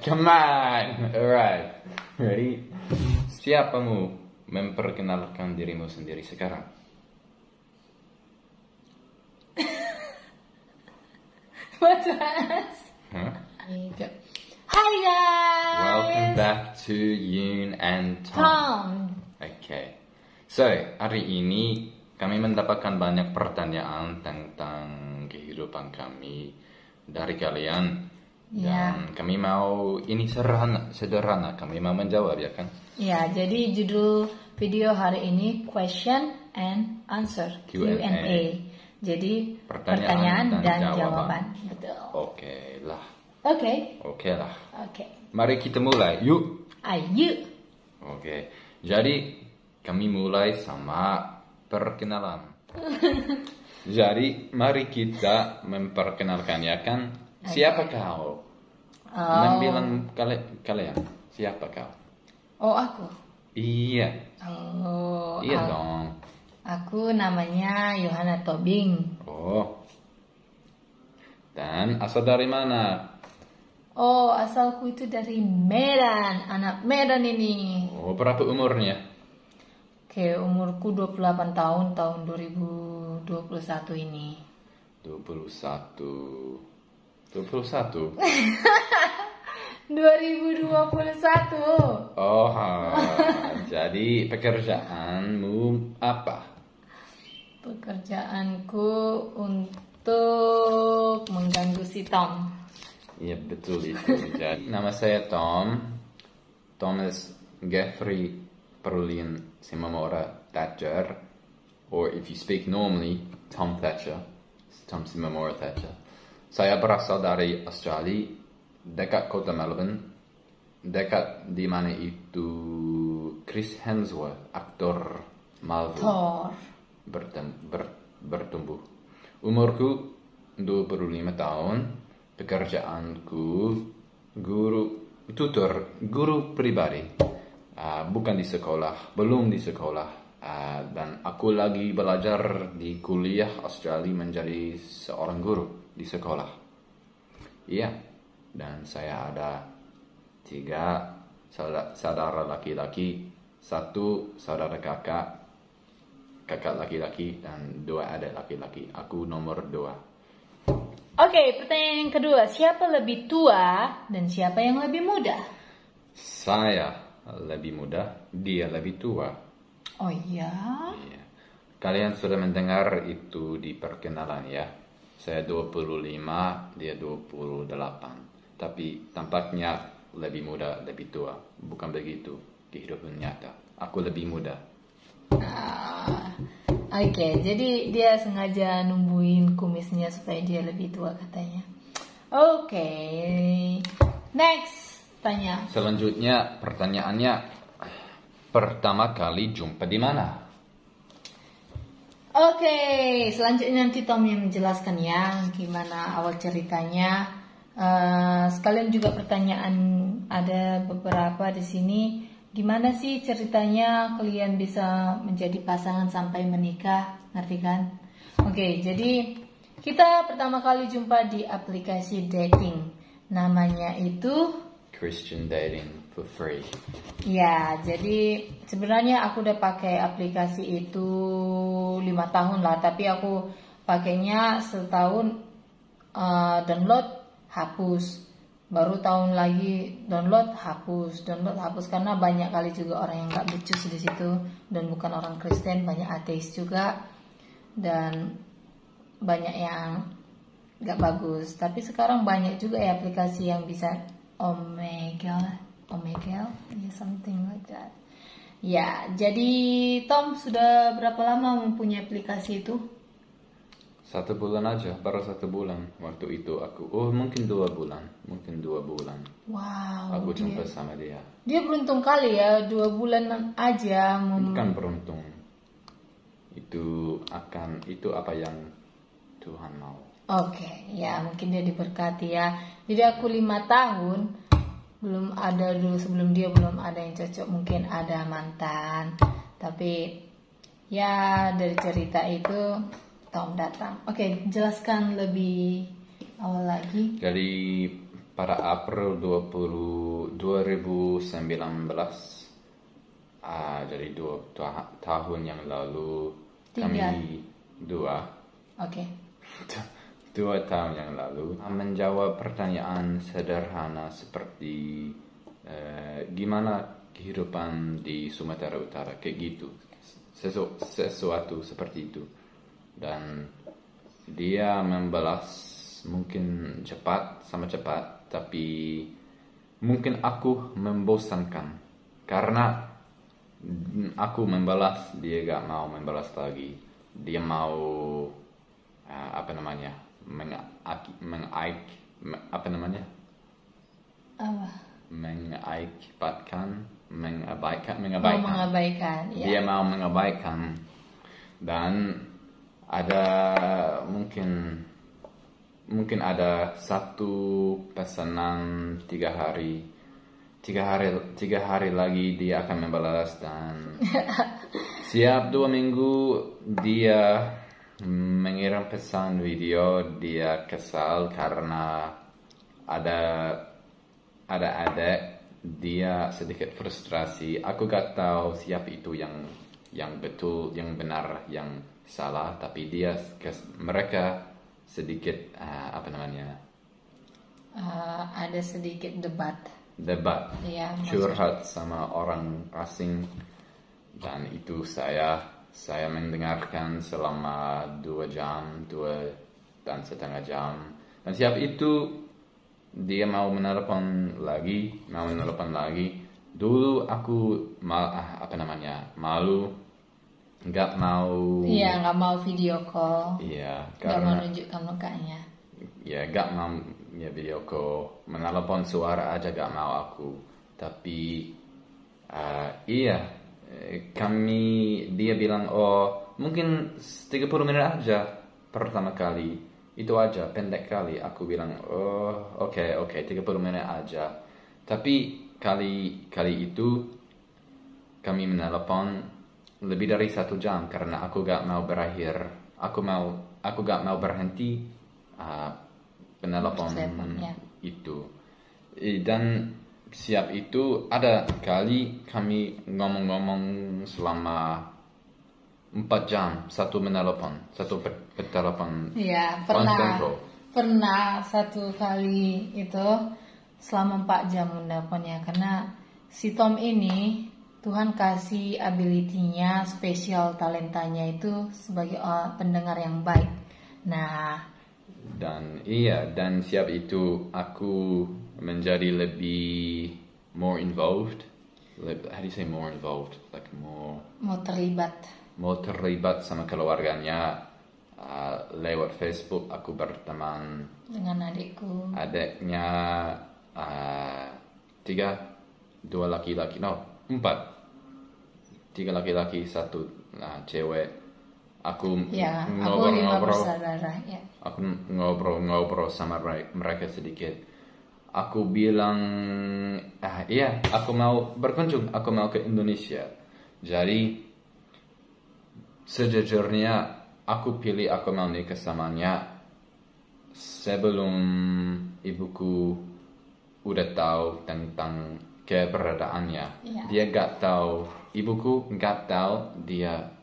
Come on. Alright. Ready? Siapamu memperkenalkan dirimu sendiri sekarang? What's that? Huh? Hi guys. Welcome back to Yoon and Tom. Tom. Okay. So, hari ini kami mendapatkan banyak pertanyaan tentang kehidupan kami dari kalian. Dan kami mau, ini sederhana, kami mau menjawab ya kan? Ya, jadi judul video hari ini Question and Answer, Q&A. Jadi pertanyaan dan jawaban. Betul. Oke lah. Oke. Mari kita mulai, yuk. Ayo. Oke. Jadi kami mulai sama perkenalan. Jadi mari kita memperkenalkan ya kan? Siapa kau? Membilang kalian. Siapa kau? Oh, aku. Iya. Oh, Iya dong. Aku namanya Yohana Tobing. Oh. Dan asal dari mana? Oh, asalku itu dari Medan, anak Medan ini. Oh, berapa umurnya? Oke, umurku 28 tahun 2021 ini. 21. 2021. Oh, jadi pekerjaanmu apa? Pekerjaanku untuk mengganggu si Tom. Iya betul itu. Jadi, nama saya Tom. Thomas Geoffrey Perlin Simamora Thatcher. Or if you speak normally, Tom Thatcher. Tom Simamora Thatcher. Saya berasal dari Australia, dekat kota Melbourne, dekat di mana itu Chris Hemsworth, aktor Marvel, Thor. bertumbuh. Umurku 25 tahun, pekerjaanku guru pribadi, bukan di sekolah, belum di sekolah. Dan aku lagi belajar di kuliah Australia menjadi seorang guru di sekolah. Iya, dan saya ada 3 saudara laki-laki, 1 saudara kakak laki-laki, dan 2 adik laki-laki. Aku nomor 2. Oke, pertanyaan yang kedua. Siapa lebih tua dan siapa yang lebih muda? Saya lebih muda, dia lebih tua. Oh iya? Iya. Kalian sudah mendengar itu di perkenalan ya. Saya 25, dia 28. Tapi tampaknya lebih muda, lebih tua. Bukan begitu kehidupan nyata. Aku lebih muda. Oke, jadi dia sengaja numbuhin kumisnya supaya dia lebih tua katanya. Oke, next tanya. Selanjutnya pertanyaannya, pertama kali jumpa di mana? Oke, selanjutnya nanti Tom yang menjelaskan ya gimana awal ceritanya. Sekalian juga pertanyaan ada beberapa di sini. Gimana sih ceritanya kalian bisa menjadi pasangan sampai menikah, ngerti kan? Oke, jadi kita pertama kali jumpa di aplikasi dating. Namanya itu Christian Dating for Free. Ya, jadi sebenarnya aku udah pakai aplikasi itu 5 tahun lah, tapi aku pakainya setahun download hapus, baru tahun lagi download hapus karena banyak kali juga orang yang nggak becus di situ dan bukan orang Kristen, banyak ateis juga dan banyak yang nggak bagus. Tapi sekarang banyak juga ya aplikasi yang bisa Omegle, ya something like that. Ya, jadi Tom sudah berapa lama mempunyai aplikasi itu? 1 bulan aja, baru 1 bulan. Waktu itu aku, mungkin 2 bulan. Wow. Aku jumpa sama dia. Dia beruntung kali ya, 2 bulan aja. Bukan beruntung. Itu apa yang Tuhan mau. Oke, ya mungkin dia diberkati ya. Jadi aku 5 tahun belum ada dulu, sebelum dia belum ada yang cocok, mungkin ada mantan. Tapi ya dari cerita itu Tom datang. Oke, jelaskan lebih awal lagi. Jadi pada April 2019, jadi 2 tahun yang lalu, kami 2 tahun yang lalu menjawab pertanyaan sederhana seperti gimana kehidupan di Sumatera Utara, kayak gitu, sesuatu seperti itu. Dan dia membalas mungkin cepat, tapi mungkin aku membosankan karena aku membalas, dia gak mau membalas lagi. Dia mau mengabaikan. Dia mau mengabaikan. Dan ada mungkin ada satu pesanan 3 hari. 3 hari lagi dia akan membalas, dan siap 2 minggu dia mengirim pesan video. Dia kesal karena ada adik dia sedikit frustrasi. Aku gak tahu siapa itu yang betul, yang benar, yang salah, tapi mereka sedikit ada sedikit debat ya, curhat sama orang asing, dan itu saya mendengarkan selama 2 dan setengah jam, dan siap itu dia mau menelepon lagi. Dulu aku malu, nggak mau video call, nggak mau nunjukkan mukanya, nggak mau video call, menelepon suara aja gak mau aku. Tapi dia bilang mungkin 30 menit aja pertama kali, itu aja, pendek kali. Aku bilang oke, 30 menit aja. Tapi kali itu kami menelepon lebih dari 1 jam karena aku gak mau berakhir. Aku gak mau berhenti penelepon itu. Dan siap itu ada kali kami ngomong-ngomong selama 4 jam, satu bertelepon. Iya, pernah satu kali itu selama 4 jam menelponnya, karena si Tom ini Tuhan kasih ability-nya, spesial talentanya itu sebagai pendengar yang baik. Nah, dan siap itu aku menjadi lebih more involved. How do you say more involved? Like more terlibat sama keluarganya. Lewat Facebook aku berteman dengan adiknya 3 laki-laki, 4, 3 laki-laki, 1 cewek. Aku ngobrol sama mereka sedikit. Aku bilang aku mau berkunjung, aku mau ke Indonesia. Jadi sejujurnya aku pilih aku mau nikah samanya sebelum ibuku udah tahu tentang keberadaannya. Dia gak tahu, ibuku gak tahu dia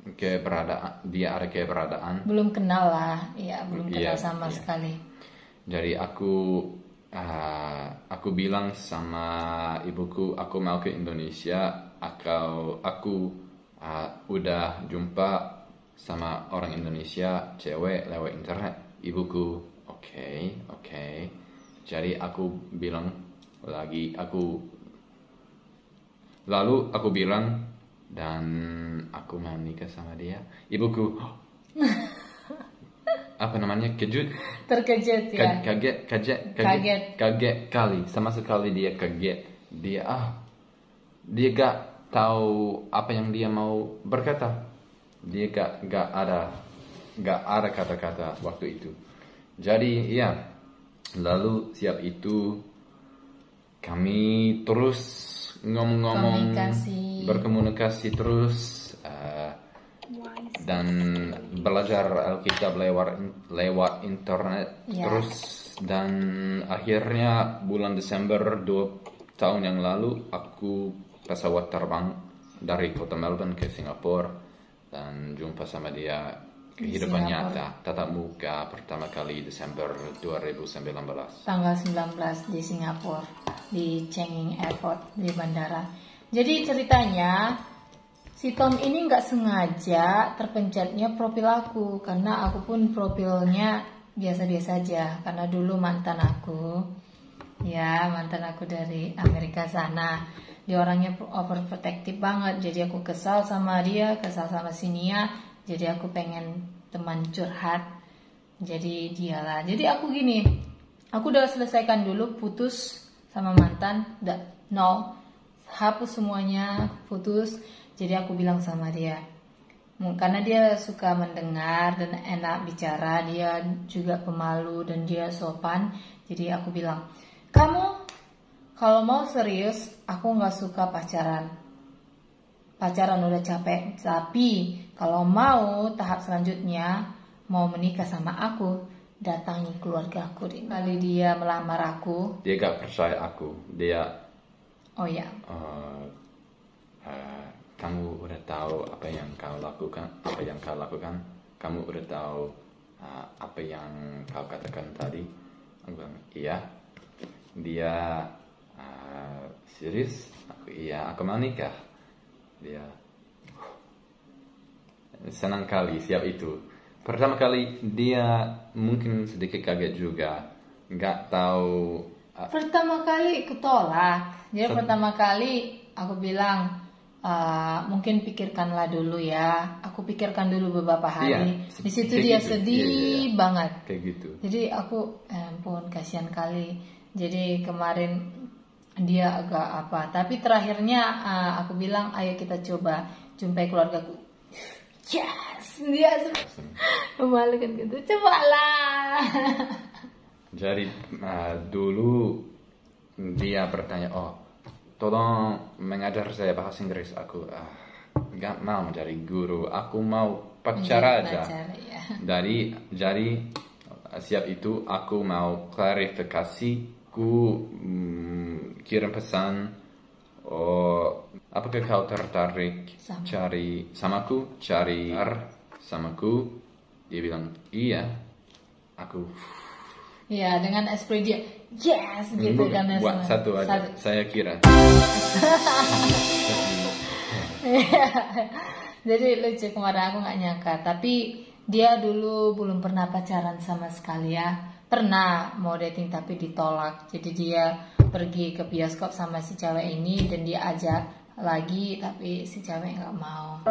ada keberadaan. Belum kenal lah, belum kenal sama sekali. Jadi aku bilang sama ibuku aku mau ke Indonesia. Aku udah jumpa sama orang Indonesia cewek lewat internet. Ibuku oke. Jadi aku bilang lalu aku bilang, dan aku mau nikah sama dia. Ibuku terkejut ya. Kaget kali, sama sekali dia kaget. Dia gak tahu apa yang dia mau berkata. Dia gak ada kata-kata waktu itu. Jadi lalu siap itu kami terus ngomong-ngomong, berkomunikasi terus. dan belajar Alkitab lewat internet terus, dan akhirnya bulan Desember 2 tahun yang lalu aku pesawat terbang dari kota Melbourne ke Singapura dan jumpa sama dia kehidupan nyata tatap muka pertama kali Desember 2019 tanggal 19 di Singapura di Changi Airport di bandara. Jadi ceritanya si Tom ini nggak sengaja terpencetnya profil aku, karena aku pun profilnya biasa-biasa aja, karena dulu mantan aku dari Amerika sana, dia orangnya overprotective banget, jadi aku kesal sama dia, kesal sama si Nia, jadi aku pengen teman curhat, jadi dialah. Jadi aku gini, aku udah selesaikan dulu, putus sama mantan, udah no, hapus semuanya, putus. Jadi aku bilang sama dia, karena dia suka mendengar dan enak bicara, dia juga pemalu dan dia sopan. Jadi aku bilang, kamu kalau mau serius, aku nggak suka pacaran udah capek. Tapi kalau mau tahap selanjutnya, mau menikah sama aku, datangi keluarga aku. Kali dia melamar aku, dia gak percaya aku, dia kamu udah tahu apa yang kau lakukan, kamu udah tahu apa yang kau katakan tadi. Aku bilang iya. Dia serius? Aku iya, aku mau nikah. Dia senang kali siap itu. Pertama kali dia mungkin sedikit kaget juga, nggak tahu. Pertama kali ketolak. Jadi pertama kali aku bilang, mungkin pikirkanlah dulu ya. Aku pikirkan dulu beberapa hari. Di situ dia gitu. Sedih banget. Kayak gitu. Jadi aku, ampun kasihan kali. Jadi kemarin dia agak apa. Tapi terakhirnya aku bilang, ayo kita coba jumpai keluargaku. Yes, dia memalukan gitu. Cobalah. Jadi dulu dia bertanya, tolong mengajar saya bahasa Inggris. Aku gak mau menjadi guru, aku mau pacar aja. Ya. Jadi siap itu aku mau klarifikasi, ku kirim pesan, apakah kau tertarik cari samaku? Dia bilang iya. Aku ya, dengan ekspresi dia yes gitu kan. Buat satu aja, saya kira. Jadi lucu, kemarin aku nggak nyangka. Tapi dia dulu belum pernah pacaran sama sekali ya. Pernah mau dating tapi ditolak. Jadi dia pergi ke bioskop sama si cewek ini dan dia ajak lagi tapi si cewek nggak mau.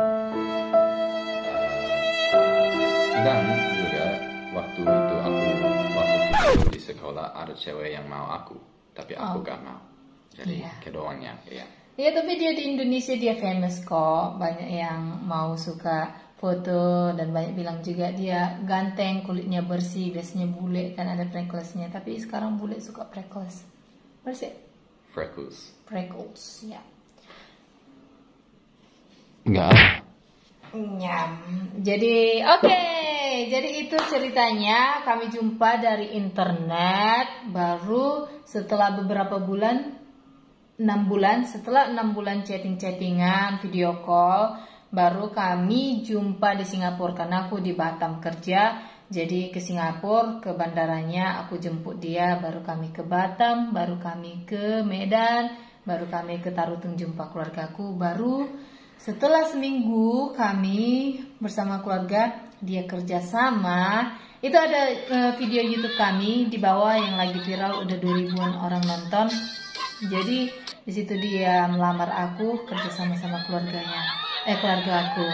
Dan juga waktu itu di sekolah ada cewek yang mau aku, tapi aku gak mau. Jadi keduanya ya. Iya, tapi dia di Indonesia dia famous kok. Banyak yang mau suka foto dan banyak bilang juga dia ganteng, kulitnya bersih. Biasanya bule kan ada freckles-nya, tapi sekarang bule suka freckles. Bersih. Freckles, ya. Enggak. Nyam. Jadi jadi itu ceritanya. Kami jumpa dari internet baru setelah beberapa bulan, 6 bulan. Setelah 6 bulan chattingan, video call, baru kami jumpa di Singapura karena aku di Batam kerja. Jadi ke Singapura, ke bandaranya aku jemput dia, baru kami ke Batam, baru kami ke Medan, baru kami ke Tarutung jumpa keluargaku, baru setelah seminggu kami bersama keluarga, dia kerja sama. Itu ada video YouTube kami di bawah yang lagi viral, udah 2000-an orang nonton. Jadi di situ dia melamar aku, kerja sama keluarga aku.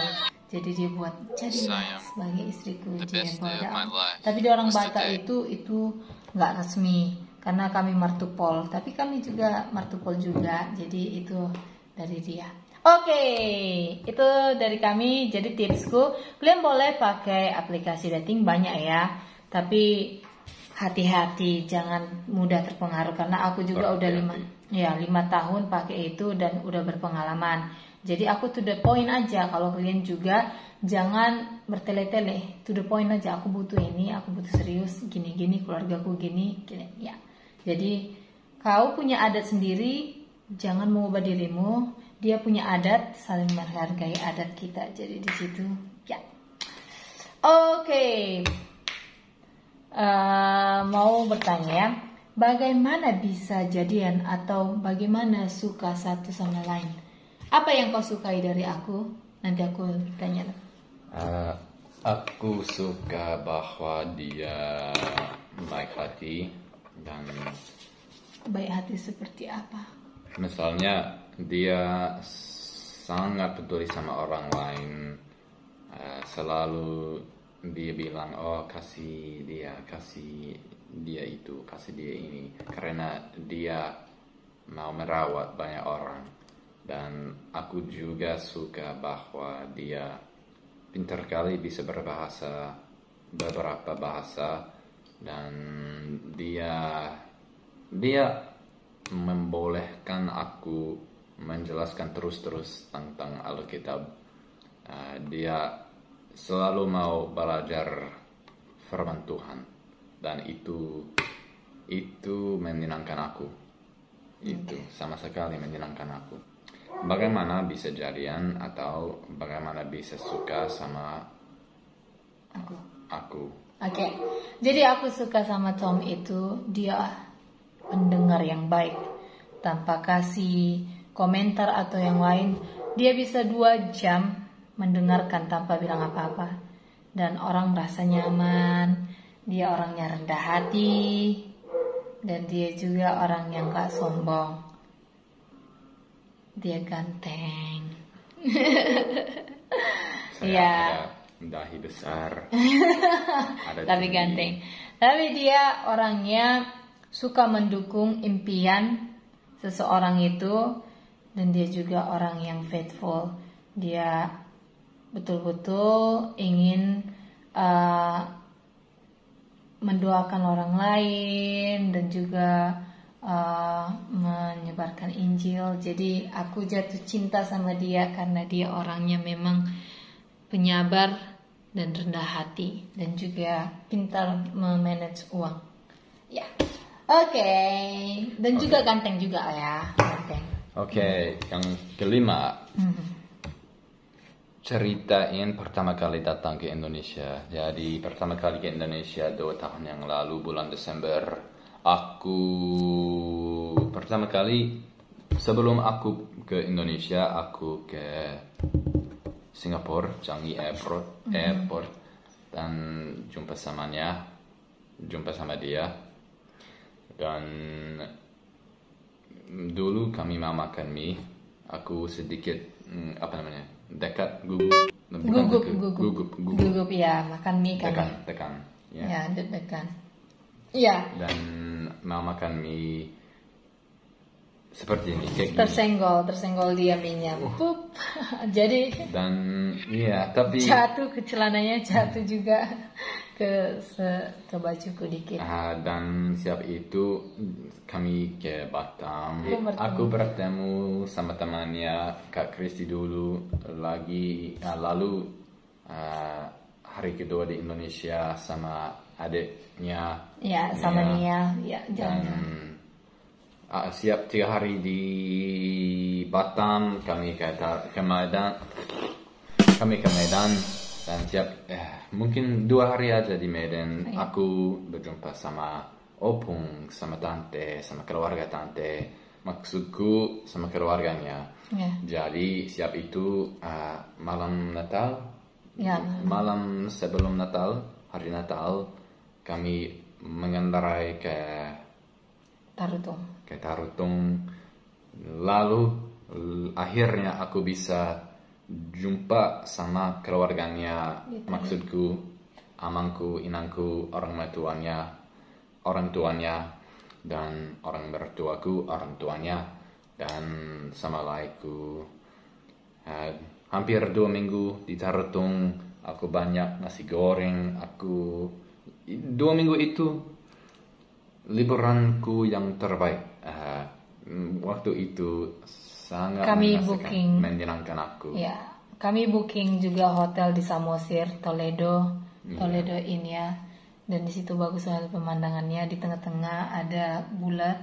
Jadi dia buat jadilah sebagai istriku, dia buat. Tapi dia orang Batak itu nggak resmi karena kami martupol, tapi kami juga martupol juga. Jadi itu dari dia. Oke, itu dari kami. Jadi tipsku, kalian boleh pakai aplikasi dating banyak ya. Tapi hati-hati, jangan mudah terpengaruh karena aku juga udah Berhati-hati. 5 tahun pakai itu dan udah berpengalaman. Jadi aku to the point aja. Kalau kalian juga jangan bertele-tele, to the point aja. Aku butuh ini, aku butuh serius, gini-gini, keluargaku gini, ya. Jadi kau punya adat sendiri, jangan mengubah dirimu. Dia punya adat, saling menghargai adat kita. Jadi di situ, ya. Oke. Mau bertanya ya, bagaimana bisa jadian atau bagaimana suka satu sama lain? Apa yang kau sukai dari aku? Nanti aku tanya. Aku suka bahwa dia baik hati dan Baik hati seperti apa? misalnya dia sangat peduli sama orang lain. Selalu dia bilang, kasih dia itu, kasih dia ini, karena dia mau merawat banyak orang. Dan aku juga suka bahwa dia pintar kali bisa beberapa bahasa, dan dia membolehkan aku menjelaskan terus tentang Alkitab. Dia selalu mau belajar firman Tuhan, dan itu menyenangkan aku. Itu sama sekali menyenangkan aku. Bagaimana bisa jadian atau bagaimana bisa suka sama aku? Oke. Jadi aku suka sama Tom itu, dia pendengar yang baik, tanpa kasih komentar atau yang lain. Dia bisa 2 jam mendengarkan tanpa bilang apa-apa, dan orang merasa nyaman. Dia orangnya rendah hati, dan dia juga orang yang gak sombong. Dia ganteng. Saya ada dahi besar, ada Tapi tinggi. ganteng. Tapi dia orangnya suka mendukung impian seseorang itu, dan dia juga orang yang faithful. Dia betul-betul ingin mendoakan orang lain dan juga menyebarkan Injil. Jadi aku jatuh cinta sama dia karena dia orangnya memang penyabar dan rendah hati, dan juga pintar memanage uang. Ya, oke. Dan juga ganteng juga ya, ganteng. Oke, yang kelima. Ceritain pertama kali datang ke Indonesia. Jadi pertama kali ke Indonesia 2 tahun yang lalu, bulan Desember. Pertama kali sebelum aku ke Indonesia, aku ke Singapura, Changi Airport, dan jumpa sama dia. Dan dulu kami mau makan mie. Aku sedikit dekat gugup ya, makan mie kan. Tekan ya. Ya, deg-degan. Iya. Dan mau makan mie seperti ini, kayak gini. Tersenggol dia mie-nya. Pup. Jadi Dan iya, tapi jatuh ke celananya, jatuh juga ke bajuku dikit. Dan siap itu kami ke Batam. Aku bertemu sama temannya Kak Kristi dulu lalu hari kedua di Indonesia sama adiknya. Ya, sama Nia. Ya, Dan siap 3 hari di Batam, kami ke Medan. Dan siap mungkin 2 hari aja di Medan. Aku berjumpa sama opung, sama tante, sama keluarga tante. Maksudku sama keluarganya. Jadi siap itu malam Natal. Malam sebelum Natal, hari Natal, kami mengendarai ke Tarutung. Lalu akhirnya aku bisa jumpa sama keluarganya. Maksudku amangku, inangku, orang tuanya, dan orang mertuaku, orang tuanya, dan sama laiku. Hampir 2 minggu di Tarutung. Aku banyak nasi goreng. 2 minggu itu liburanku yang terbaik. Waktu itu sangat Kami menyenangkan, menyenangkan aku. Ya, kami booking juga hotel di Samosir, Toledo ini ya. Dan di situ bagus sekali pemandangannya. Di tengah-tengah ada bulat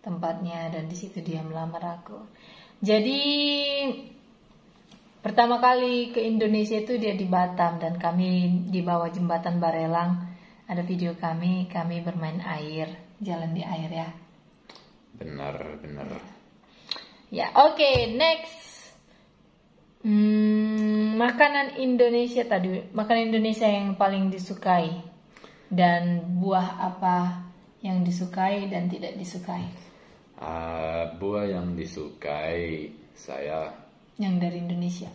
tempatnya dan di situ dia melamar aku. Jadi pertama kali ke Indonesia itu dia di Batam dan kami di bawah jembatan Barelang. Ada video kami bermain air, jalan di air ya. Benar. Ya, oke, next. Makanan Indonesia yang paling disukai dan buah apa yang disukai dan tidak disukai? Buah yang disukai saya. Yang dari Indonesia.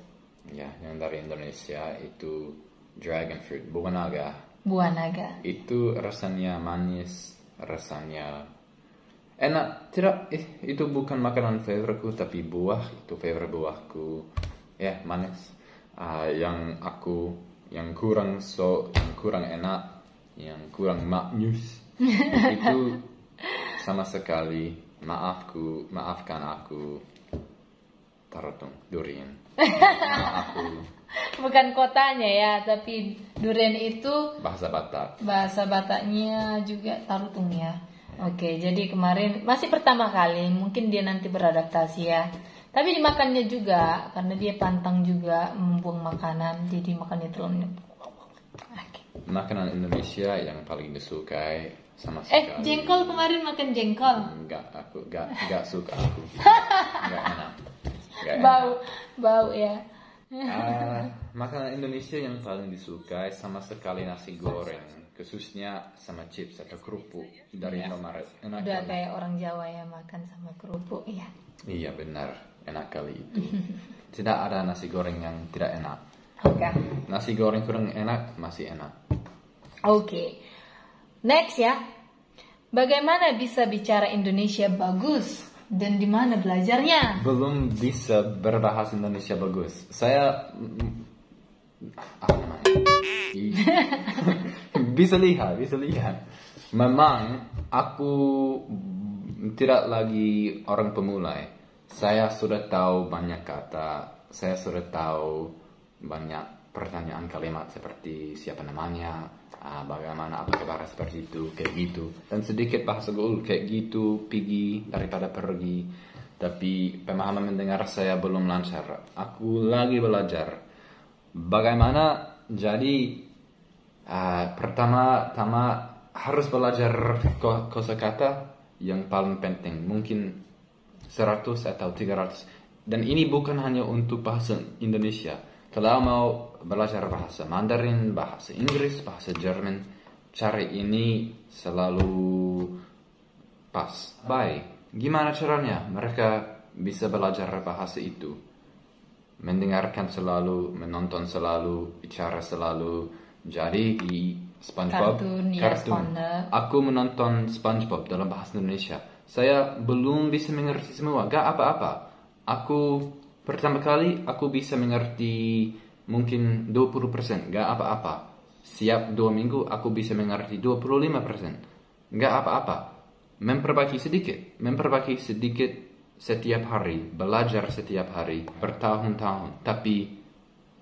Ya, yang dari Indonesia itu dragon fruit, buah naga. Buah naga. Itu rasanya manis, rasanya enak. Tidak, itu bukan makanan favoritku, tapi buah itu favorit buahku. Ya, manis. Yang kurang enak, yang kurang maknyus. Itu sama sekali maafkan aku. Tarutung durian. Aku. Bukan kotanya ya, tapi durian itu Bahasa Batak. Bahasa Bataknya juga tarutung ya. Oke, jadi kemarin masih pertama kali, mungkin dia nanti beradaptasi ya. Tapi dimakannya juga karena dia pantang juga membuang makanan, jadi makannya terus. Makanan Indonesia yang paling disukai sama sekali. Jengkol kemarin makan jengkol. Enggak suka aku. Enggak enak. Bau ya. Makanan Indonesia yang paling disukai sama sekali nasi goreng, khususnya sama chips atau kerupuk dari Indomaret. Enak Udah kali. kayak orang Jawa ya makan sama kerupuk ya. Iya benar, enak kali itu. Tidak ada nasi goreng yang tidak enak. Oke. Nasi goreng kurang enak masih enak. Oke. Next ya. Bagaimana bisa bicara Indonesia bagus? Dan di mana belajarnya? Belum bisa berbahasa Indonesia bagus. Saya bisa lihat. Memang aku tidak lagi orang pemula. Saya sudah tahu banyak kata. Saya sudah tahu banyak pertanyaan kalimat seperti siapa namanya, bagaimana, apa kabar, seperti itu, kayak gitu. Dan sedikit bahasa gaul kayak gitu, pergi daripada pergi. Tapi pemahaman mendengar saya belum lancar. Aku lagi belajar. Bagaimana? Jadi pertama-tama harus belajar kosakata yang paling penting. Mungkin 100 atau 300. Dan ini bukan hanya untuk bahasa Indonesia. Kalau mau belajar bahasa Mandarin, bahasa Inggris, bahasa Jerman, cari ini selalu pas. Baik, gimana caranya mereka bisa belajar bahasa itu? Mendengarkan selalu, menonton selalu, bicara selalu. Jadi di SpongeBob, kartun. Aku menonton SpongeBob dalam bahasa Indonesia. Saya belum bisa mengerti semua, gak apa-apa. Pertama kali aku bisa mengerti mungkin 20%, gak apa-apa. Siap 2 minggu aku bisa mengerti 25%, gak apa-apa. Memperbaiki sedikit setiap hari, belajar setiap hari, bertahun-tahun, tapi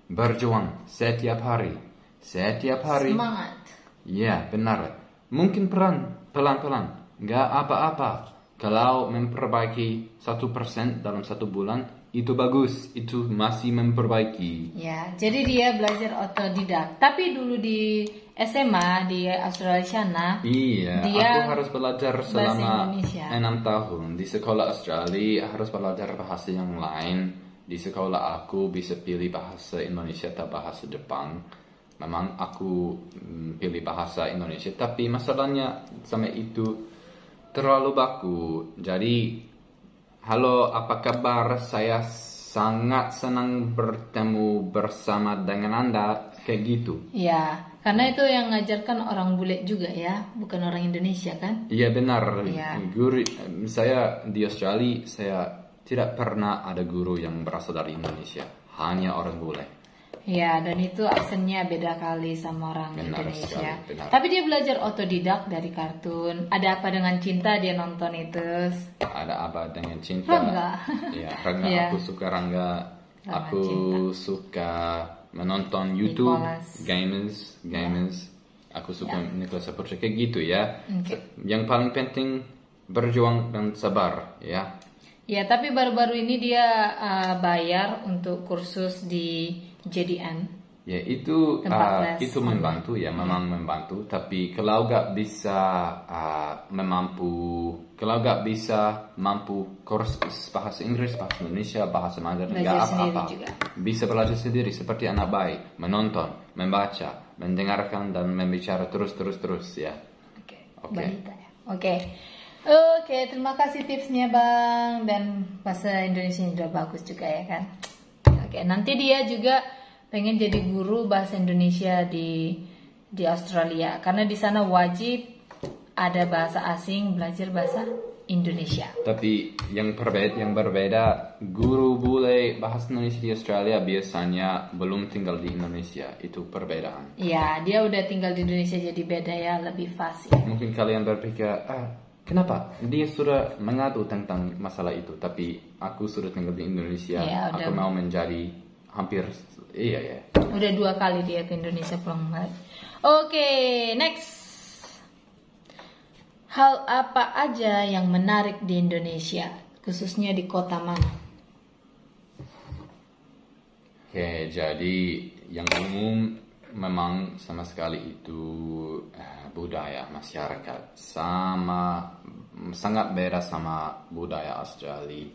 berjuang setiap hari. Semangat. Ya, benar. Mungkin pelan-pelan, gak apa-apa. Kalau memperbaiki 1% dalam 1 bulan, itu bagus, itu masih memperbaiki. Ya, jadi dia belajar otodidak. Tapi dulu di SMA di Australia sana, iya, dia aku harus belajar selama 6 tahun di sekolah Australia. Harus belajar bahasa yang lain. Di sekolah aku bisa pilih bahasa Indonesia atau bahasa Jepang. Memang aku pilih bahasa Indonesia, tapi masalahnya sama itu terlalu baku. Jadi, halo, apa kabar? Saya sangat senang bertemu bersama dengan Anda, kayak gitu. Ya, karena itu yang ngajarkan orang bule juga ya, bukan orang Indonesia kan? Iya benar. Ya. Guru saya di Australia, saya tidak pernah ada guru yang berasal dari Indonesia, hanya orang bule. Ya, dan itu aksennya beda kali sama orang Benar Indonesia. sekali, benar. Tapi dia belajar otodidak dari kartun. Ada apa dengan cinta dia nonton itu. Ada apa dengan cinta? Rangga. Ya, Rangga. Iya. Aku suka Rangga. Rangga Aku suka menonton YouTube, gamers. Aku suka Nicholas Saputra kayak gitu ya. Oke. Yang paling penting berjuang dan sabar ya. Ya, tapi baru-baru ini dia bayar untuk kursus di JDN. Ya itu Tempat les itu membantu ya, memang membantu. Tapi kalau gak bisa mampu kursus bahasa Inggris, bahasa Indonesia, bahasa Mandarin, Belajar nggak sendiri apa-apa. juga. Bisa belajar sendiri seperti anak bayi, menonton, membaca, mendengarkan dan membicara terus ya. Oke. Oke. Balita ya. Oke, terima kasih tipsnya Bang, dan bahasa Indonesia udah bagus juga ya kan. Oke, nanti dia juga pengen jadi guru bahasa Indonesia di Australia karena di sana wajib ada bahasa asing, belajar bahasa Indonesia. Tapi yang berbeda, guru bule bahasa Indonesia di Australia biasanya belum tinggal di Indonesia. Itu perbedaan. Ya, dia udah tinggal di Indonesia jadi beda ya, lebih fasih. Mungkin kalian berpikir, kenapa? Dia sudah mengadu tentang masalah itu, tapi aku sudah tinggal di Indonesia. Ya, aku mau menjadi hampir, iya. Udah 2 kali dia ke Indonesia pulang balik. Oke, next. Hal apa aja yang menarik di Indonesia, khususnya di kota mana? Oke, jadi yang umum memang sama sekali itu budaya masyarakat sangat beda sama budaya Australia,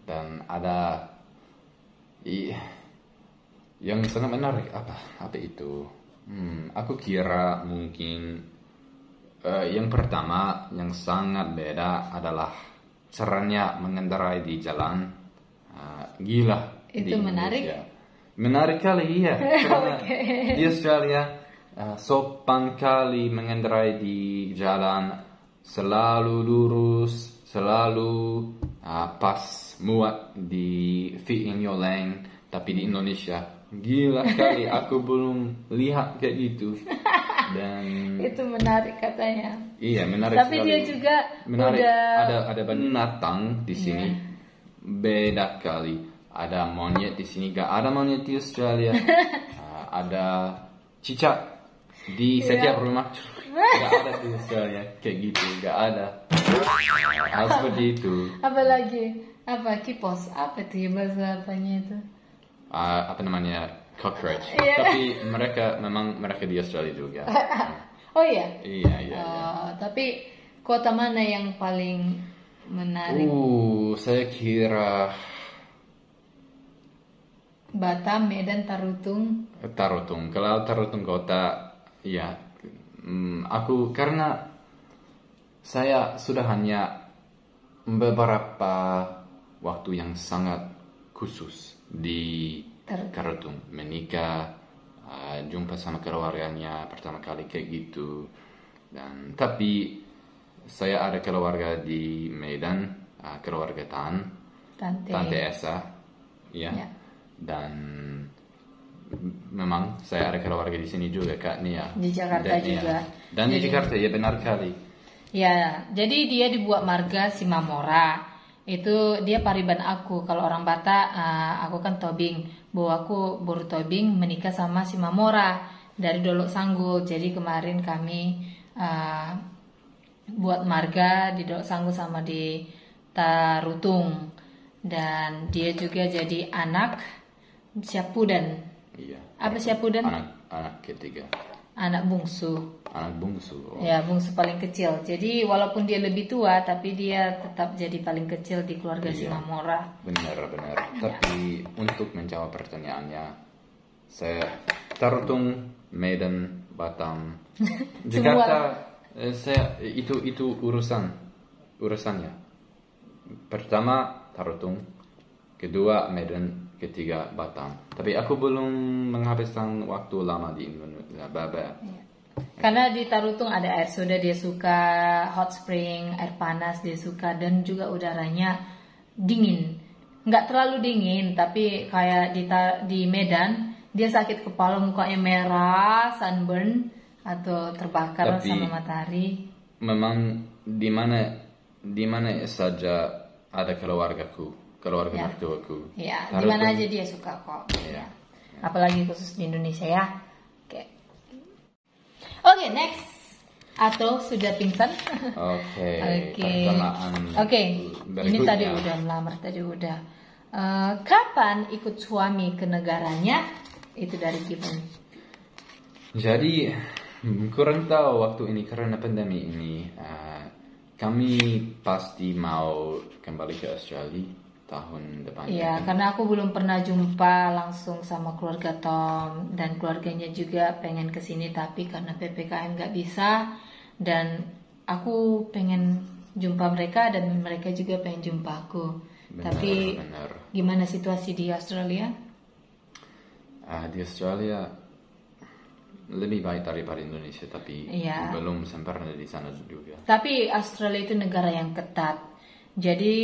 dan ada yang sangat menarik apa itu? Aku kira mungkin yang pertama yang sangat beda adalah caranya mengendarai di jalan. Gila. Itu di menarik? Indonesia. Menarik kali ya. Karena di Australia sopan kali mengendarai di jalan, selalu lurus, selalu pas muat di fit in your lane. Tapi di Indonesia gila kali, aku belum lihat kayak gitu. Dan Itu menarik katanya. iya, menarik Tapi sekali. dia juga menarik. udah Ada binatang di sini. Beda kali. Ada monyet di sini, gak ada monyet di Australia. Ada cicak di setiap rumah. Gak ada di Australia kayak gitu, gak ada. Hal seperti itu. Apalagi apa kipos? Apa tuh ya bahasa apanya itu? Apa namanya, cockroach. Iya. Tapi mereka di Australia juga. Oh iya. Iya. Tapi kota mana yang paling menarik? Saya kira Batam, Medan, Tarutung. Tarutung. Kalau Tarutung kota, ya, aku karena saya sudah hanya beberapa waktu yang sangat khusus di Tarutung, menikah, jumpa sama keluarganya pertama kali kayak gitu. Dan tapi saya ada keluarga di Medan, keluarga Tante Esa, ya. Dan memang saya ada keluarga di sini juga, Kak Nia. Di Jakarta juga. Dan di Jakarta, ya benar kali. Ya, jadi dia dibuat marga Simamora. Itu dia pariban aku. Kalau orang Batak, aku kan Tobing. Bahwa aku baru Tobing menikah sama Simamora dari Dolok Sanggul. Jadi kemarin kami buat marga di Dolok Sanggul sama di Tarutung. Dan dia juga jadi anak Syapudan. Iya. Apa Syapudan? Anak ketiga. Anak bungsu. Anak bungsu. Ya, bungsu paling kecil. Jadi walaupun dia lebih tua, tapi dia tetap jadi paling kecil di keluarga Simamora. Benar. Tapi untuk menjawab pertanyaannya, saya Tarutung, Medan, Batam, Jakarta. Saya itu urusannya. Pertama Tarutung, kedua Medan, ketiga Batam. Tapi aku belum menghabiskan waktu lama di Indonesia. Karena di Tarutung ada air soda dia suka, hot spring, air panas dia suka, dan juga udaranya dingin. Nggak terlalu dingin, tapi kayak di Medan dia sakit kepala, mukanya merah, sunburn atau terbakar Tapi sama matahari. memang di mana saja ada keluarga Ya. mertuaku. Ya, di Harus mana dong. aja dia suka kok. Iya. Apalagi khusus di Indonesia ya. Oke, next. Atau sudah pingsan? Oke. Oke. Pertanyaan Oke. Ini berikutnya. tadi udah melamar tadi udah. Kapan ikut suami ke negaranya? Itu dari Given. Jadi kurang tahu waktu ini karena pandemi ini. Kami pasti mau kembali ke Australia tahun depan. Iya, karena aku belum pernah jumpa langsung sama keluarga Tom dan keluarganya juga pengen kesini tapi karena PPKM nggak bisa dan aku pengen jumpa mereka dan mereka juga pengen jumpa aku. Tapi benar. gimana situasi di Australia? Di Australia lebih baik daripada Indonesia tapi Iya. belum sempurna di sana juga. Tapi Australia itu negara yang ketat. Jadi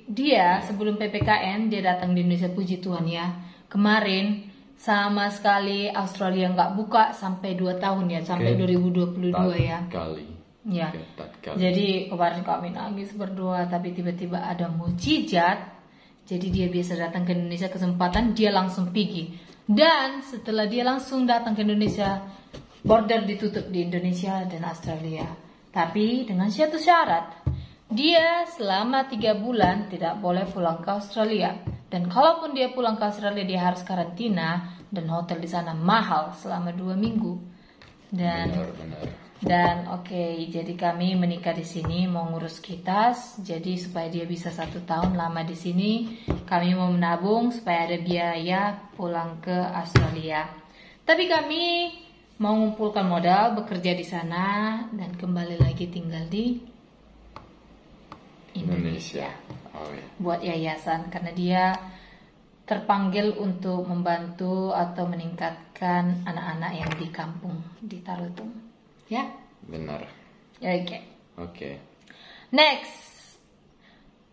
dia sebelum PPKM dia datang di Indonesia, puji Tuhan ya. Kemarin sama sekali Australia nggak buka sampai 2 tahun ya, sampai 2022 ya. Kali. Ya. Kali. Jadi kemarin kami nangis berdoa tapi tiba-tiba ada mukjizat. Jadi dia biasa datang ke Indonesia, kesempatan dia langsung pergi. Dan setelah dia langsung datang ke Indonesia, border ditutup di Indonesia dan Australia. Tapi dengan satu syarat, dia selama 3 bulan tidak boleh pulang ke Australia. Dan kalaupun dia pulang ke Australia, dia harus karantina dan hotel di sana mahal selama 2 minggu. Benar. Dan oke, jadi kami menikah di sini mau ngurus kitas, jadi supaya dia bisa 1 tahun lama di sini, kami mau menabung supaya ada biaya pulang ke Australia. Tapi kami mau mengumpulkan modal, bekerja di sana dan kembali lagi tinggal di Indonesia. Oh, ya. Buat yayasan karena dia terpanggil untuk membantu atau meningkatkan anak-anak yang di kampung di Tarutung. Ya, Benar. Oke. Next,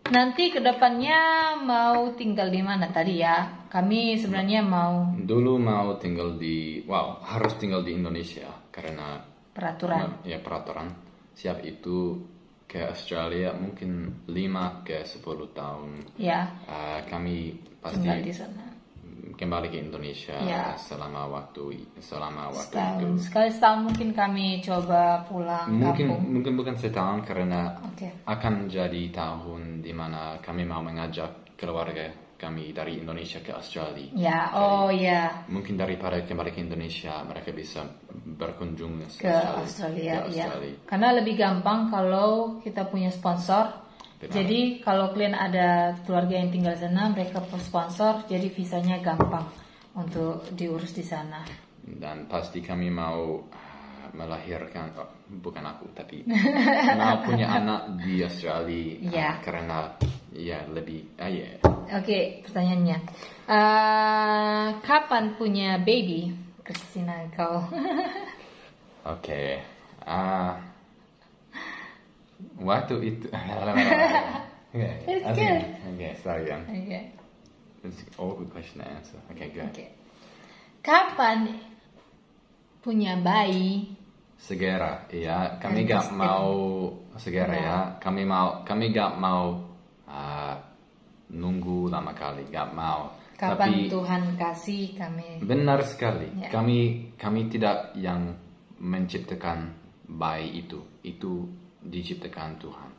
nanti kedepannya mau tinggal di mana tadi ya? Kami sebenarnya mau Dulu mau tinggal harus tinggal di Indonesia karena peraturan. peraturan. Siap itu ke Australia mungkin 5 ke 10 tahun. Ya, Kami pasti tinggal di sana. kembali ke Indonesia Ya. selama waktu Setahun. itu. Sekali setahun mungkin kami coba pulang kampung. Mungkin bukan setahun karena Oke. akan jadi tahun di mana kami mau mengajak keluarga kami dari Indonesia ke Australia. Ya, ya. Mungkin daripada kembali ke Indonesia mereka bisa berkunjung Ke Australia, ya. Karena lebih gampang kalau kita punya sponsor. Benar. Jadi kalau kalian ada keluarga yang tinggal di sana, mereka sponsor, jadi visanya gampang untuk diurus di sana. Dan pasti kami mau melahirkan, bukan aku tapi mau punya anak di Australia. Ya. Karena lebih Oke, pertanyaannya, kapan punya baby? Christina, kau? Oke. Waktu itu. It's good. Okay, sorry. Oke. It's an awkward question to answer. Okay, good. Oke. Kapan punya bayi? Segera, ya. Kami gak mau segera ya. Kami gak mau nunggu lama kali. Gak mau. Kapan Tapi Tuhan kasih kami? benar sekali. Ya. Kami tidak yang menciptakan bayi itu. Itu diciptakan Tuhan.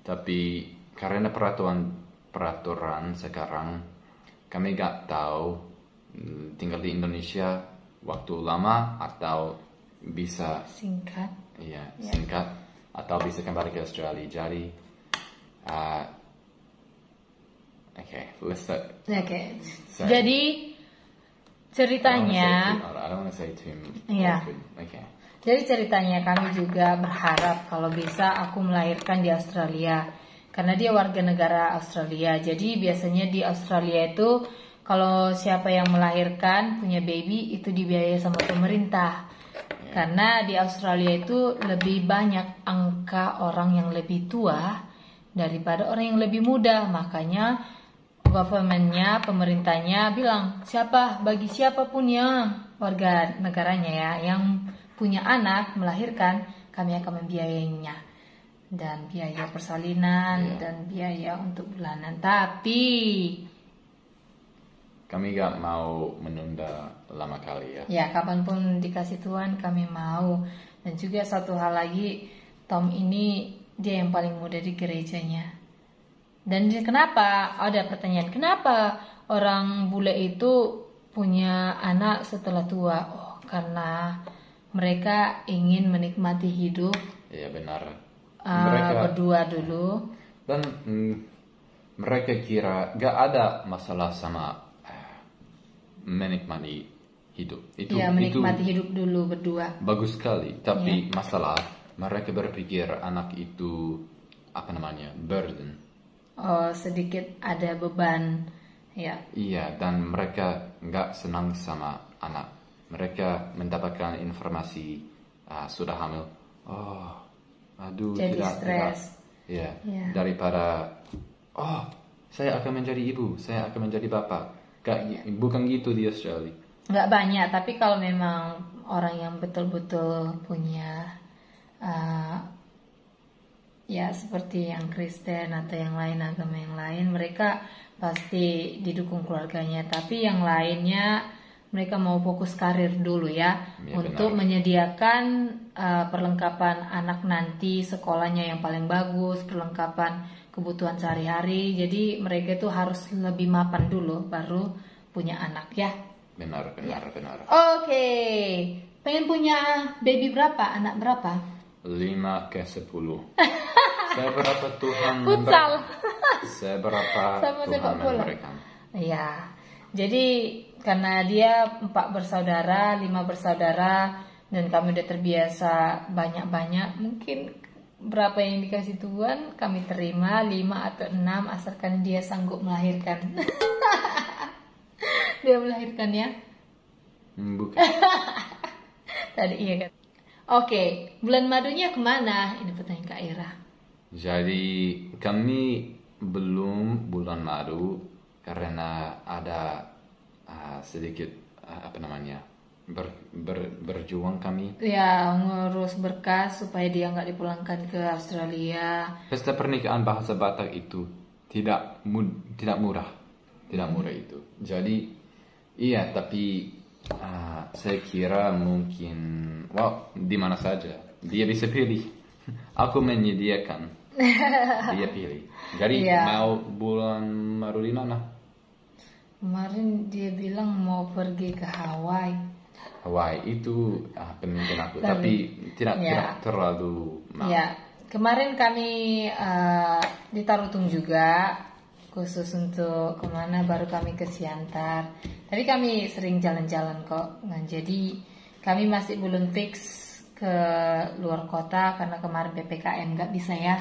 Tapi karena peraturan sekarang kami gak tahu tinggal di Indonesia waktu lama atau bisa Singkat. singkat atau bisa kembali ke Australia. Jadi let's start. Oke. Sorry. Jadi ceritanya. I don't want to say too Iya. awkward. Okay. Jadi ceritanya kami juga berharap kalau bisa aku melahirkan di Australia. Karena dia warga negara Australia. Jadi biasanya di Australia itu kalau siapa yang melahirkan punya baby itu dibiayai sama pemerintah. Karena di Australia itu lebih banyak angka orang yang lebih tua daripada orang yang lebih muda. Makanya governmentnya, pemerintahnya bilang bagi siapapun yang warga negaranya ya yang punya anak melahirkan, kami akan membiayainya dan biaya persalinan dan biaya untuk bulanan. Tapi kami gak mau menunda lama kali ya. Ya, kapanpun dikasih Tuhan kami mau. Dan juga satu hal lagi, Tom ini dia yang paling muda di gerejanya. Dan kenapa? Ada pertanyaan, kenapa orang bule itu punya anak setelah tua? Oh, karena mereka ingin menikmati hidup. Iya benar. Berdua dulu. Dan mereka kira gak ada masalah sama menikmati hidup. Menikmati hidup dulu berdua. Bagus sekali. Tapi masalah mereka berpikir anak itu burden. Oh, sedikit ada beban, ya. Iya, dan mereka nggak senang sama anak. Mereka mendapatkan informasi sudah hamil. Oh, aduh, jadi tidak. stres. Iya, daripada saya akan menjadi ibu, saya akan menjadi bapak. Bukan gitu dia sekali. Nggak banyak, tapi kalau memang orang yang betul-betul punya ya seperti yang Kristen atau yang lain, agama yang lain, mereka pasti didukung keluarganya. Tapi yang lainnya mereka mau fokus karir dulu ya untuk benar. Menyediakan perlengkapan anak nanti, sekolahnya yang paling bagus, perlengkapan kebutuhan sehari-hari. Jadi mereka itu harus lebih mapan dulu baru punya anak ya. Benar. Oke. Pengen punya baby berapa? Anak berapa? 5 ke 10. Saya berapa Tuhan Futsal. Saya berapa Tuhan memberikan. Iya. Jadi karena dia 4 bersaudara, 5 bersaudara, dan kami udah terbiasa banyak-banyak, mungkin berapa yang dikasih Tuhan kami terima, 5 atau 6 asalkan dia sanggup melahirkan. Dia melahirkan ya? Bukan. Tadi iya kan. Oke, bulan madunya kemana? Ini pertanyaan Kak Ira. Jadi kami belum bulan madu karena ada sedikit berjuang kami. Ya, ngurus berkas supaya dia nggak dipulangkan ke Australia. Pesta pernikahan bahasa Batak itu tidak murah itu. Jadi iya, tapi saya kira mungkin di mana saja dia bisa pilih. Aku menyediakan, dia pilih. Jadi mau bulan Maret di mana? Kemarin dia bilang mau pergi ke Hawaii. Hawaii itu pemimpin aku, tapi tidak terlalu mau. Ya, kemarin kami di Tarutung juga, khusus untuk kemana, baru kami ke Siantar. Tapi kami sering jalan-jalan kok. Nah, jadi kami masih belum fix ke luar kota karena kemarin PPKM nggak bisa ya.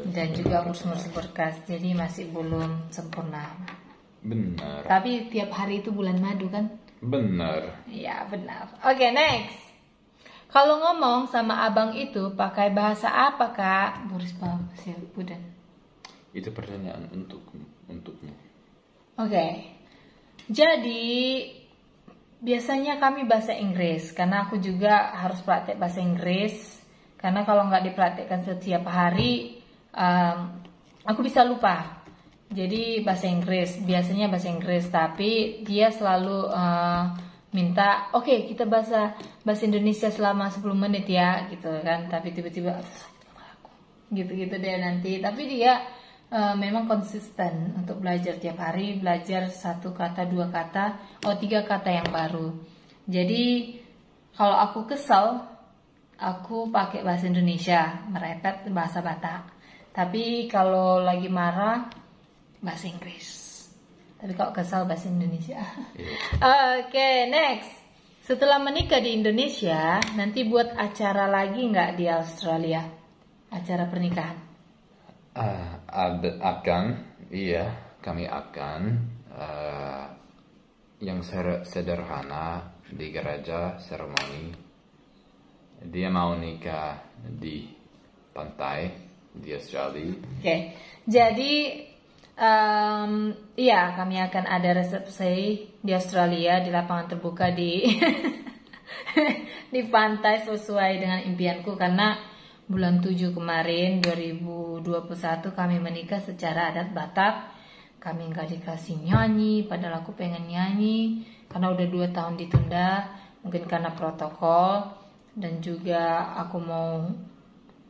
Dan juga ngurus-ngurus berkas, jadi masih belum sempurna. Benar. Tapi tiap hari itu bulan madu kan? Benar. Ya benar. Oke, next. Kalau ngomong sama abang itu pakai bahasa apa Kak? Boris Budan. Itu pertanyaan untukmu. Oke. Jadi biasanya kami bahasa Inggris karena aku juga harus praktek bahasa Inggris. Karena kalau nggak dipraktekkan setiap hari, aku bisa lupa. Jadi bahasa Inggris, biasanya bahasa Inggris, tapi dia selalu minta, oke, kita bahasa Indonesia selama 10 menit ya, gitu kan. Tapi tiba-tiba gitu-gitu deh nanti. Tapi dia memang konsisten untuk belajar tiap hari, belajar 1 kata, 2 kata, 3 kata yang baru. Jadi kalau aku kesal, aku pakai bahasa Indonesia, merepet bahasa Batak. Tapi kalau lagi marah, bahasa Inggris. Tapi kalau kesal bahasa Indonesia. Oke, next. Setelah menikah di Indonesia, nanti buat acara lagi nggak di Australia? Acara pernikahan? Iya, kami akan. Yang sederhana di gereja, seremoni. Dia mau nikah di pantai di Australia. Oke, jadi Iya, kami akan ada resepsi di Australia di lapangan terbuka di di pantai sesuai dengan impianku, karena bulan 7 kemarin 2021 kami menikah secara adat Batak. Kami nggak dikasih nyanyi, padahal aku pengen nyanyi karena udah 2 tahun ditunda, mungkin karena protokol, dan juga aku mau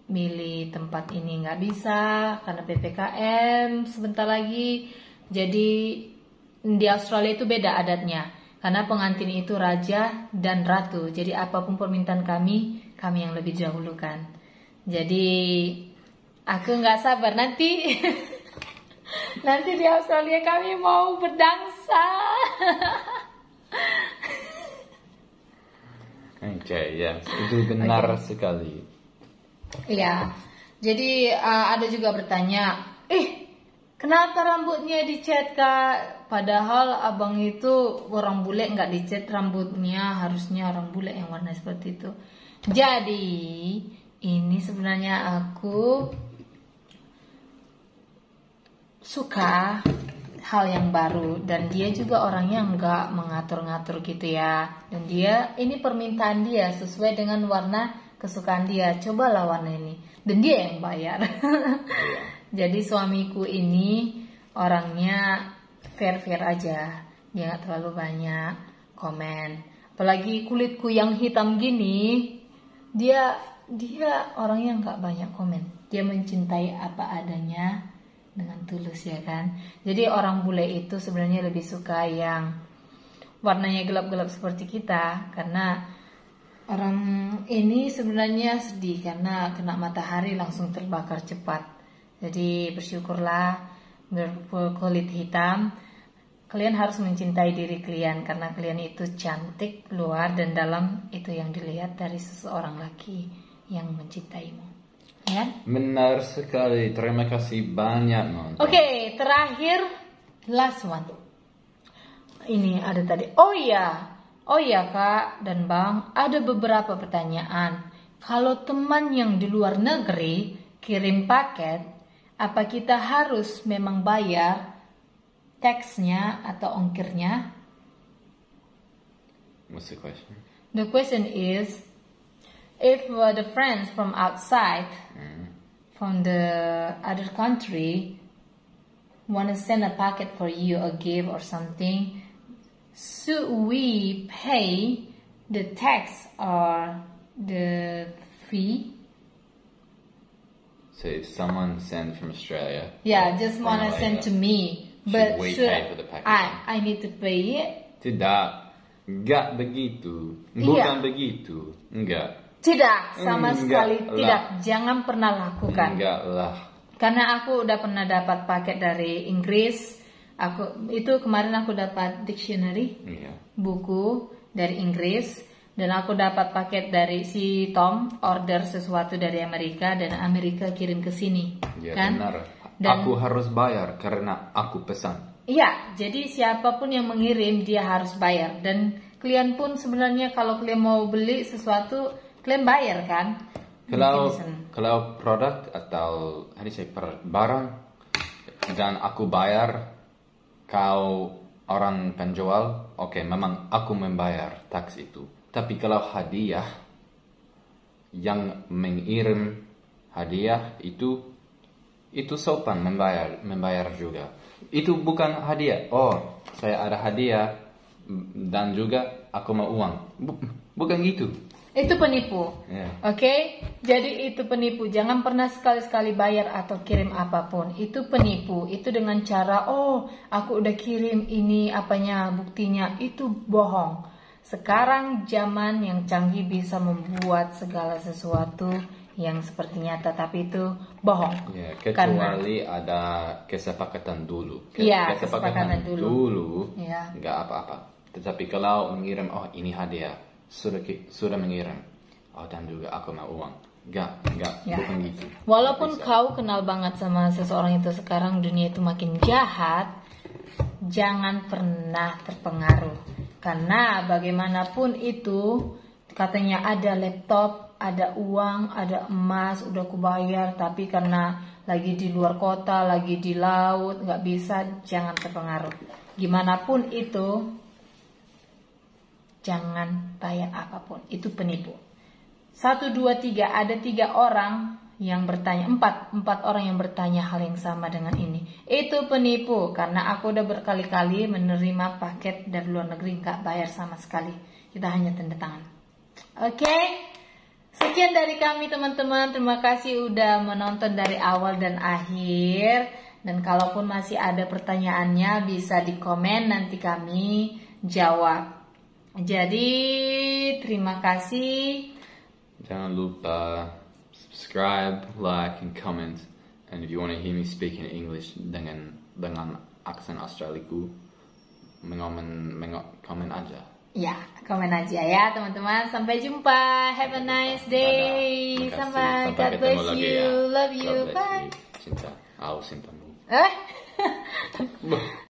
milih tempat ini nggak bisa karena PPKM sebentar lagi. Jadi di Australia itu beda adatnya, karena pengantin itu raja dan ratu. Jadi apapun permintaan kami yang lebih dahulukan. Jadi aku nggak sabar nanti nanti di Australia kami mau berdangsa. Oke, ya, itu benar sekali. Iya, jadi ada juga bertanya, kenapa rambutnya dicat Kak? Padahal abang itu orang bule, nggak dicat rambutnya, harusnya orang bule yang warna seperti itu. Jadi ini sebenarnya aku suka hal yang baru, dan dia juga orangnya nggak mengatur-ngatur gitu ya, dan dia ini permintaan dia sesuai dengan warna kesukaan dia, cobalah warna ini, dan dia yang bayar. Jadi suamiku ini orangnya fair aja, dia nggak terlalu banyak komen, apalagi kulitku yang hitam gini, dia orangnya nggak banyak komen, dia mencintai apa adanya dengan tulus, ya kan. Jadi orang bule itu sebenarnya lebih suka yang warnanya gelap-gelap seperti kita, karena orang ini sebenarnya sedih karena kena matahari langsung terbakar cepat. Jadi bersyukurlah berkulit hitam. Kalian harus mencintai diri kalian, karena kalian itu cantik luar dan dalam, itu yang dilihat dari seseorang laki yang mencintaimu. Ya? Benar sekali, terima kasih banyak nonton. Oke, terakhir, last one. Ini ada tadi. Oh iya Kak dan Bang, ada beberapa pertanyaan. Kalau teman yang di luar negeri kirim paket, apa kita harus memang bayar taxnya atau ongkirnya? What's the question? The question is, if the friends from outside, from the other country, want to send a packet for you, a gift or something, should we pay the tax or the fee? So if someone sends from Australia, just want to send to me, but we pay for the package? I need to pay it? Tidak, enggak begitu, bukan begitu, enggak. Tidak, sama sekali tidak. Jangan pernah lakukan. Enggak lah. Karena aku udah pernah dapat paket dari Inggris. Kemarin aku dapat dictionary, buku dari Inggris, dan aku dapat paket dari si Tom, order sesuatu dari Amerika, dan Amerika kirim ke sini. Ya, kan? Benar. Dan aku harus bayar karena aku pesan. Iya, jadi siapapun yang mengirim dia harus bayar, dan kalian pun sebenarnya kalau kalian mau beli sesuatu kalian bayar kan? Kalau produk atau barang dan aku bayar, kau orang penjual, oke, memang aku membayar tax itu. Tapi kalau hadiah, yang mengirim hadiah itu sopan membayar juga. Itu bukan hadiah. Oh, saya ada hadiah dan juga aku mau uang. Bukan gitu. Itu penipu, Oke? Jadi itu penipu. Jangan pernah sekali-sekali bayar atau kirim apapun. Itu penipu. Itu dengan cara, aku udah kirim ini buktinya. Itu bohong. Sekarang zaman yang canggih bisa membuat segala sesuatu yang seperti nyata, tapi itu bohong. Kecuali ada kesepakatan dulu. Kesepakatan dulu. Nggak apa-apa. Tetapi kalau mengirim, ini hadiah. Sudah mengirim, dan juga aku mau uang. Enggak, bukan gitu. Walaupun kau kenal banget sama seseorang itu, sekarang dunia itu makin jahat, jangan pernah terpengaruh. Karena bagaimanapun itu, katanya ada laptop, ada uang, ada emas, udah kubayar, tapi karena lagi di luar kota, lagi di laut, nggak bisa, jangan terpengaruh. Gimana pun itu, jangan bayar apapun, itu penipu. 1, 2, 3, ada 3 orang yang bertanya, 4 orang yang bertanya hal yang sama dengan ini. Itu penipu, karena aku udah berkali-kali menerima paket dari luar negeri nggak bayar sama sekali. Kita hanya tanda tangan. Oke, sekian dari kami teman-teman. Terima kasih udah menonton dari awal dan akhir. Dan kalaupun masih ada pertanyaannya bisa di komen, nanti kami jawab. Jadi terima kasih. Jangan lupa subscribe, like, and comment. And if you want to hear me speak in English dengan aksen Australiaku, komen aja. Ya, komen aja ya teman-teman. Sampai jumpa. Have a nice day. Sampai God ketemu bless lagi you. ya. Love you. God bless Bye. you. Cinta. Cintamu.